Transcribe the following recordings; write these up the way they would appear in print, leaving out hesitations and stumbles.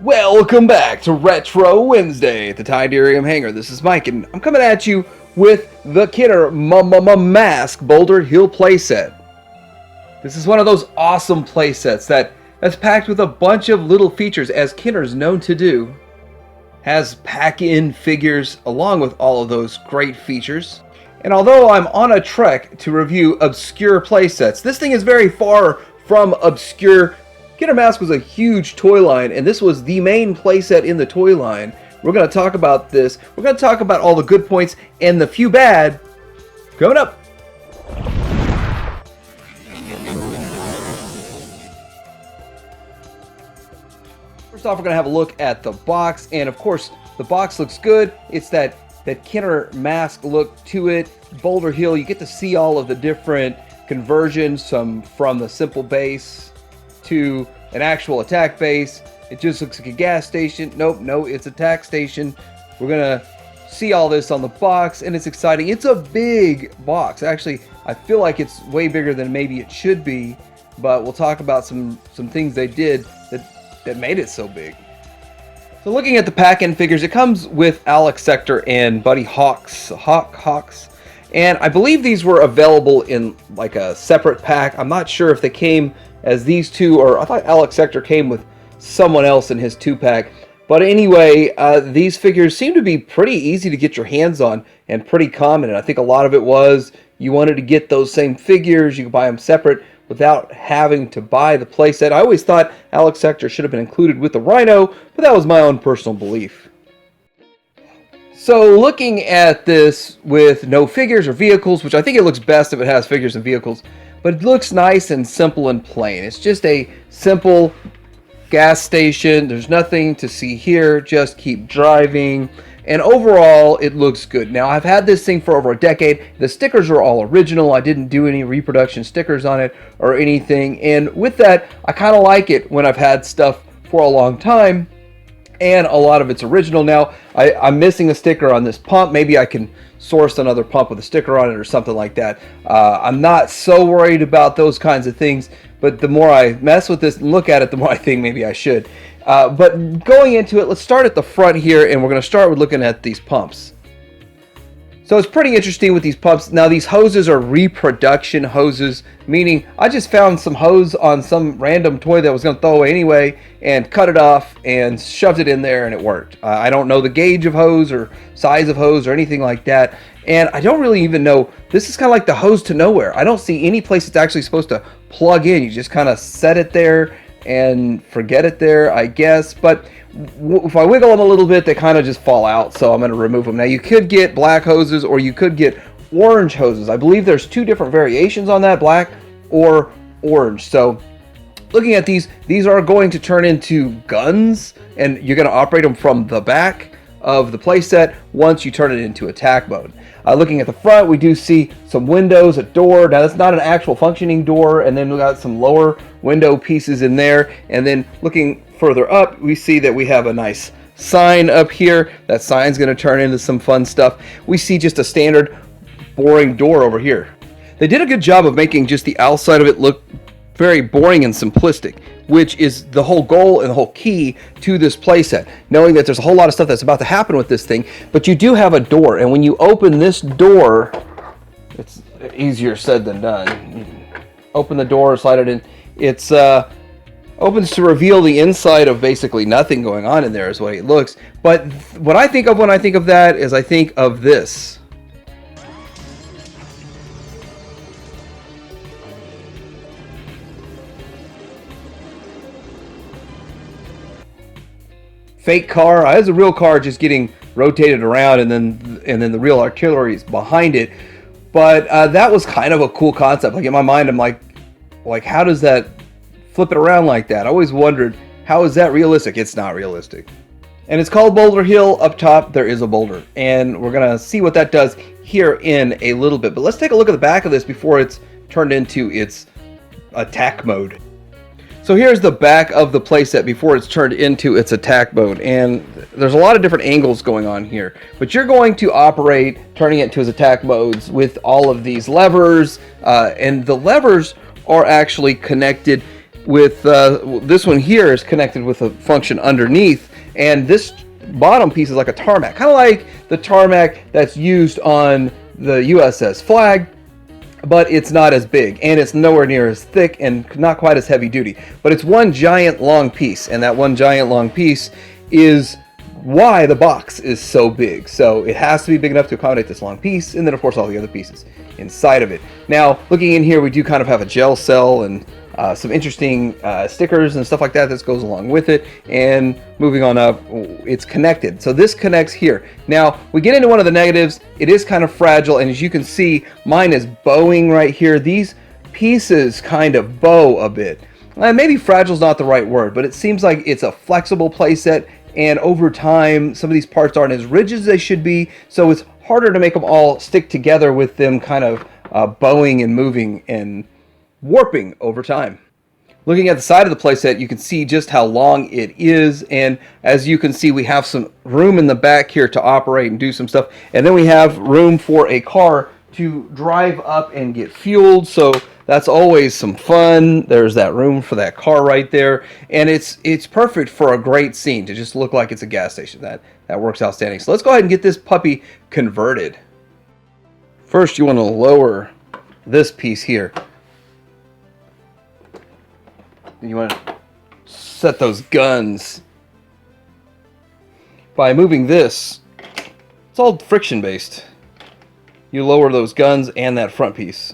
Welcome back to Retro Wednesday at the Tidarium Hangar. This is Mike, and I'm coming at you with the killer M.A.S.K Boulder Hill playset. This is one of those awesome playsets that's packed with a bunch of little features, as Kinner's known to do. Has pack-in figures along with all of those great features. And although I'm on a trek to review obscure playsets, this thing is very far from obscure. M.A.S.K was a huge toy line, and this was the main playset in the toy line. We're going to talk about this. We're going to talk about all the good points and the few bad coming up. First off, we're going to have a look at the box, and of course, the box looks good. It's that M.A.S.K look to it. Boulder Hill, you get to see all of the different conversions, some from the simple base to an actual attack base. It just looks like a gas station. Nope, no, it's a attack station. We're gonna see all this on the box, and it's exciting. It's a big box. Actually, I feel like it's way bigger than maybe it should be, but we'll talk about some things they did that made it so big. So looking at the pack-in figures, it comes with Alex Sector and Buddy Hawks. And I believe these were available in like a separate pack. I'm not sure if they came as these two, or I thought Alex Sector came with someone else in his 2-pack. But anyway, these figures seem to be pretty easy to get your hands on and pretty common. And I think a lot of it was you wanted to get those same figures. You could buy them separate without having to buy the playset. I always thought Alex Sector should have been included with the Rhino, but that was my own personal belief. So looking at this with no figures or vehicles, which I think it looks best if it has figures and vehicles, but it looks nice and simple and plain. It's just a simple gas station. There's nothing to see here. Just keep driving. And overall, it looks good. Now, I've had this thing for over a decade. The stickers are all original. I didn't do any reproduction stickers on it or anything. And with that, I kind of like it when I've had stuff for a long time and a lot of it's original. Now, I'm missing a sticker on this pump. Maybe I can source another pump with a sticker on it or something like that. I'm not so worried about those kinds of things, but the more I mess with this and look at it, the more I think maybe I should. But going into it, let's start at the front here, and we're going to start with looking at these pumps. So it's pretty interesting with these pumps. Now, these hoses are reproduction hoses, meaning I just found some hose on some random toy that I was going to throw away anyway and cut it off and shoved it in there, and it worked. I don't know the gauge of hose or size of hose or anything like that, and I don't really even know. This is kind of like the hose to nowhere. I don't see any place it's actually supposed to plug in. You just kind of set it there and forget it there, I guess. But if I wiggle them a little bit, they kind of just fall out, so I'm going to remove them. Now, you could get black hoses or you could get orange hoses. I believe there's 2 different variations on that, black or orange. So looking at these are going to turn into guns, and you're going to operate them from the back of the playset once you turn it into attack mode. Looking at the front, we do see some windows, a door. Now, that's not an actual functioning door, and then we got some lower window pieces in there. And then looking further up, we see that we have a nice sign up here. That sign's going to turn into some fun stuff. We see just a standard boring door over here. They did a good job of making just the outside of it look very boring and simplistic, which is the whole goal and the whole key to this playset, knowing that there's a whole lot of stuff that's about to happen with this thing. But you do have a door, and when you open this door, it's easier said than done. You open the door, slide it in. It's opens to reveal the inside of basically nothing going on in there is the way it looks. But what I think of when I think of that is I think of this. Fake car. It's a real car just getting rotated around, and then the real artillery is behind it. But that was kind of a cool concept. Like, in my mind, I'm like how does that flip it around like that? I always wondered, how is that realistic? It's not realistic. And it's called Boulder Hill. Up top, there is a boulder, and we're gonna see what that does here in a little bit. But let's take a look at the back of this before it's turned into its attack mode. So here's the back of the playset before it's turned into its attack mode, and there's a lot of different angles going on here, but you're going to operate turning it to its attack modes with all of these levers, and the levers are actually connected with this one here is connected with a function underneath, and this bottom piece is like a tarmac, kind of like the tarmac that's used on the USS Flag, but it's not as big, and it's nowhere near as thick and not quite as heavy duty. But it's one giant long piece, and that one giant long piece is why the box is so big. So it has to be big enough to accommodate this long piece, and then of course all the other pieces inside of it. Now, looking in here, we do kind of have a gel cell and some interesting stickers and stuff like that goes along with it. And moving on up, it's connected. So this connects here. Now, we get into one of the negatives. It is kind of fragile, and as you can see, mine is bowing right here. These pieces kind of bow a bit. Maybe fragile is not the right word, but it seems like it's a flexible playset, and over time, some of these parts aren't as rigid as they should be, so it's harder to make them all stick together with them kind of bowing and moving and warping over time. Looking at the side of the playset, you can see just how long it is, and as you can see, we have some room in the back here to operate and do some stuff, and then we have room for a car to drive up and get fueled, so that's always some fun. There's that room for that car right there, and it's perfect for a great scene to just look like it's a gas station. That works outstanding. So let's go ahead and get this puppy converted. First, you want to lower this piece here. You want to set those guns by moving this. It's all friction based. You lower those guns and that front piece.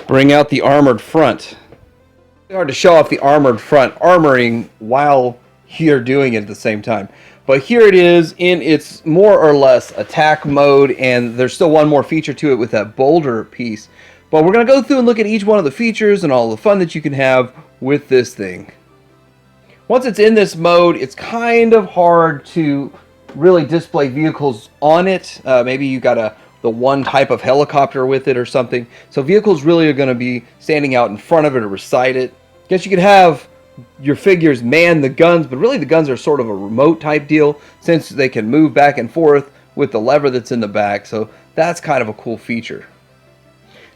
Bring out the armored front. It's hard to show off the armored front armoring while you're doing it at the same time. But here it is in its more or less attack mode, and there's still one more feature to it with that boulder piece. But we're going to go through and look at each one of the features and all the fun that you can have with this thing. Once it's in this mode, it's kind of hard to really display vehicles on it. Maybe you got the one type of helicopter with it or something. So vehicles really are going to be standing out in front of it or beside it. I guess you could have your figures man the guns, but really the guns are sort of a remote type deal since they can move back and forth with the lever that's in the back. So that's kind of a cool feature.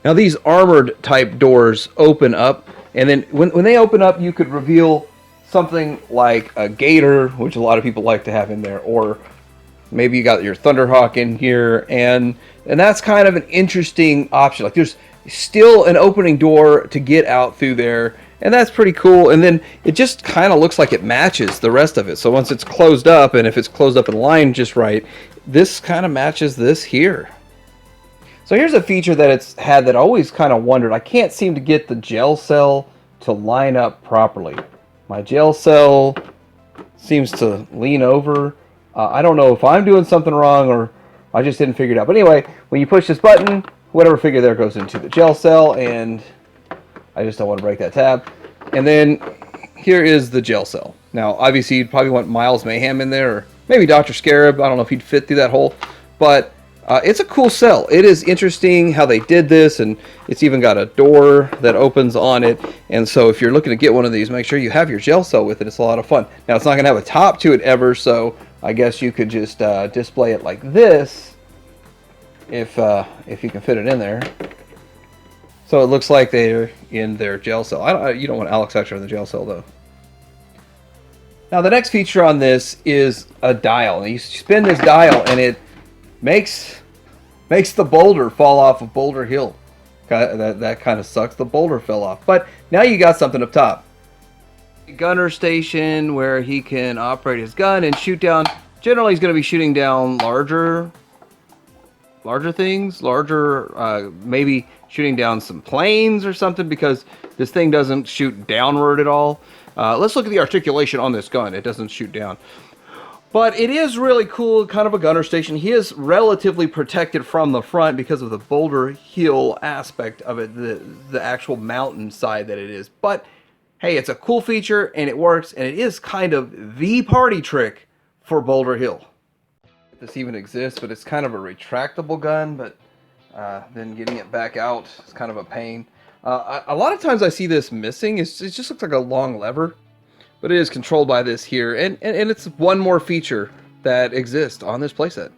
Now these armored type doors open up, and then when they open up, you could reveal something like a gator, which a lot of people like to have in there, or maybe you got your Thunderhawk in here, and that's kind of an interesting option. Like there's still an opening door to get out through there, and that's pretty cool. And then it just kind of looks like it matches the rest of it. So once it's closed up, and if it's closed up and lined just right, this kind of matches this here. So here's a feature that it's had that I always kind of wondered. I can't seem to get the gel cell to line up properly. My gel cell seems to lean over. I don't know if I'm doing something wrong or I just didn't figure it out. But anyway, when you push this button, whatever figure there goes into the gel cell, and I just don't want to break that tab. And then here is the gel cell. Now, obviously, you'd probably want Miles Mayhem in there, or maybe Dr. Scarab. I don't know if he'd fit through that hole, but it's a cool cell. It is interesting how they did this, and it's even got a door that opens on it. And so if you're looking to get one of these, make sure you have your gel cell with it. It's a lot of fun. Now, it's not going to have a top to it ever, so I guess you could just display it like this if you can fit it in there. So it looks like they're in their gel cell. You don't want Alex Hector in the gel cell, though. Now, the next feature on this is a dial. And you spin this dial, and it makes the boulder fall off of Boulder Hill. That kind of sucks. The boulder fell off. But now you got something up top. A gunner station where he can operate his gun and shoot down. Generally, he's going to be shooting down larger things. Maybe shooting down some planes or something, because this thing doesn't shoot downward at all. Let's look at the articulation on this gun. It doesn't shoot down. But it is really cool, kind of a gunner station. He is relatively protected from the front because of the Boulder Hill aspect of it, the actual mountain side that it is. But hey, it's a cool feature, and it works, and it is kind of the party trick for Boulder Hill. This even exists, but it's kind of a retractable gun, but then getting it back out is kind of a pain. A lot of times I see this missing. It just looks like a long lever. But it is controlled by this here, and it's one more feature that exists on this playset.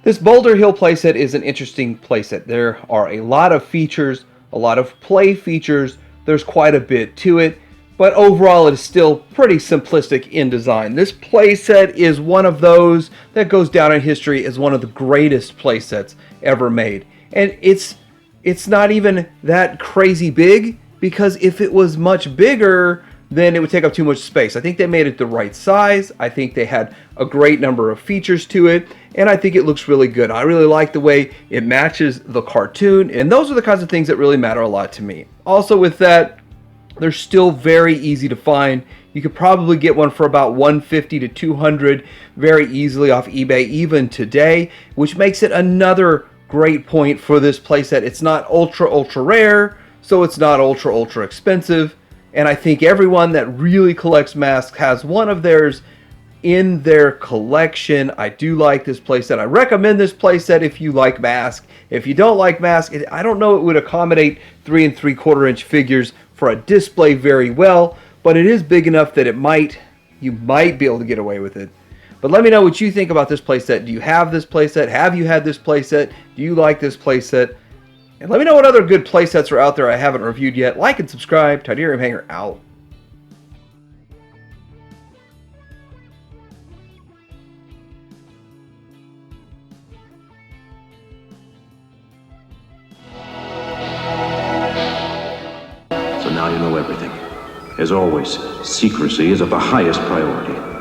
This Boulder Hill playset is an interesting playset. There are a lot of features, a lot of play features, there's quite a bit to it, but overall it is still pretty simplistic in design. This playset is one of those that goes down in history as one of the greatest playsets ever made. And it's not even that crazy big, because if it was much bigger, then it would take up too much space. I think they made it the right size. I think they had a great number of features to it, and I think it looks really good. I really like the way it matches the cartoon, and those are the kinds of things that really matter a lot to me. Also with that, they're still very easy to find. You could probably get one for about $150 to $200 very easily off eBay even today, which makes it another great point for this playset. It's not ultra rare, so it's not ultra expensive. And I think everyone that really collects masks has one of theirs in their collection. I do like this playset. I recommend this playset if you like M.A.S.K. If you don't like M.A.S.K, I don't know it would accommodate 3 3/4 inch figures for a display very well, but it is big enough that you might be able to get away with it. But let me know what you think about this playset. Do you have this playset? Have you had this playset? Do you like this playset? And let me know what other good playsets are out there I haven't reviewed yet. Like and subscribe. Titanium Hanger out. So now you know everything. As always, secrecy is of the highest priority.